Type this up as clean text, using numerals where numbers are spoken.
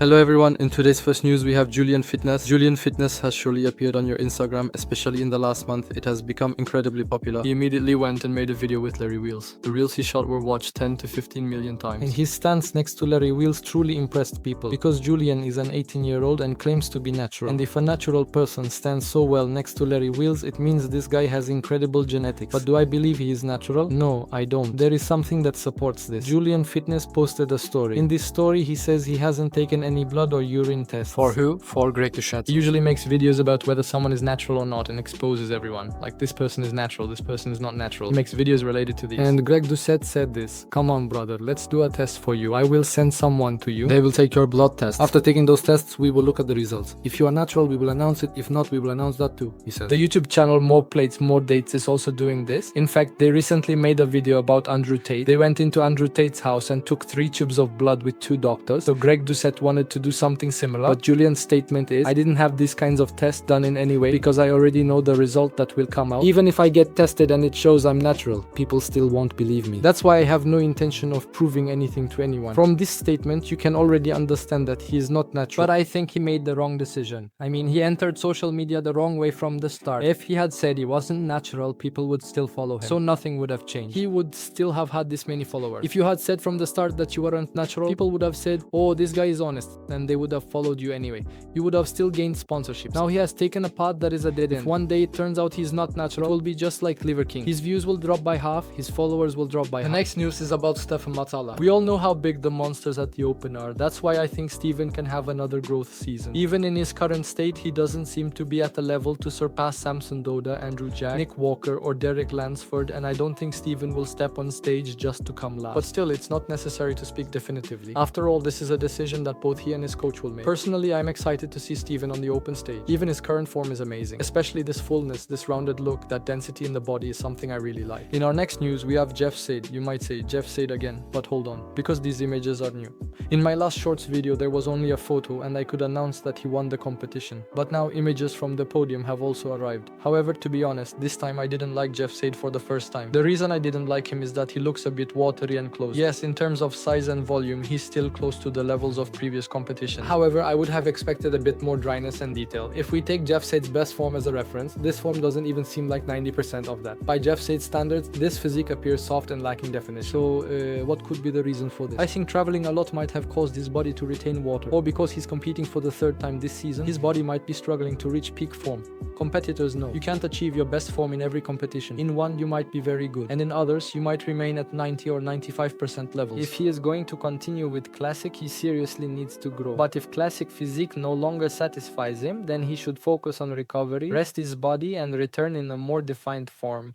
Hello everyone, in today's first news we have Julian Fitness. Julian Fitness has surely appeared on your Instagram, especially in the last month. It has become incredibly popular. He immediately went and made a video with Larry Wheels. The reels he shot were watched 10 to 15 million times. And his stance next to Larry Wheels truly impressed people, because Julian is an 18-year-old and claims to be natural. And if a natural person stands so well next to Larry Wheels, it means this guy has incredible genetics. But do I believe he is natural? No, I don't. There is something that supports this. Julian Fitness posted a story. In this story, he says he hasn't taken any blood or urine tests. For who? For Greg Doucette. He usually makes videos about whether someone is natural or not and exposes everyone. Like, this person is natural, this person is not natural. He makes videos related to these. And Greg Doucette said this: "Come on, brother, let's do a test for you. I will send someone to you. They will take your blood test. After taking those tests, we will look at the results. If you are natural, we will announce it. If not, we will announce that too," he says. The YouTube channel More Plates, More Dates is also doing this. In fact, they recently made a video about Andrew Tate. They went into Andrew Tate's house and took 3 tubes of blood with 2 doctors. So Greg Doucette wanted to do something similar, but Julian's statement is, "I didn't have these kinds of tests done in any way because I already know the result that will come out. Even if I get tested and it shows I'm natural, people still won't believe me. That's why I have no intention of proving anything to anyone." From this statement, you can already understand that he is not natural. But I think he made the wrong decision. I mean, he entered social media the wrong way from the start. If he had said he wasn't natural, people would still follow him. So nothing would have changed. He would still have had this many followers. If you had said from the start that you weren't natural, people would have said, "Oh, this guy is honest," and they would have followed you anyway. You would have still gained sponsorships. Now he has taken a path that is a dead end. If one day it turns out he's not natural, it will be just like Liver King. His views will drop by half, his followers will drop by half. The next news is about Stephen Matala. We all know how big the monsters at the Open are. That's why I think Steven can have another growth season. Even in his current state, he doesn't seem to be at a level to surpass Samson Doda, Andrew Jack, Nick Walker, or Derek Lansford, and I don't think Steven will step on stage just to come last. But still, it's not necessary to speak definitively. After all, this is a decision that both he and his coach will make. Personally, I'm excited to see Steven on the Open stage. Even his current form is amazing. Especially this fullness, this rounded look, that density in the body is something I really like. In our next news, we have Jeff Seid. You might say, Jeff Seid again, but hold on, because these images are new. In my last shorts video, there was only a photo and I could announce that he won the competition. But now images from the podium have also arrived. However, to be honest, this time I didn't like Jeff Seid for the first time. The reason I didn't like him is that he looks a bit watery and close. Yes, in terms of size and volume, he's still close to the levels of previous competition. However, I would have expected a bit more dryness and detail. If we take Jeff Seid's best form as a reference, this form doesn't even seem like 90% of that. By Jeff Seid's standards, this physique appears soft and lacking definition. So, what could be the reason for this? I think traveling a lot might have caused his body to retain water, or because he's competing for the 3rd time this season, his body might be struggling to reach peak form. Competitors know you can't achieve your best form in every competition. In one, you might be very good, and in others, you might remain at 90 or 95% levels. If he is going to continue with Classic, he seriously needs to grow. But if Classic physique no longer satisfies him, then he should focus on recovery, rest his body, and return in a more defined form.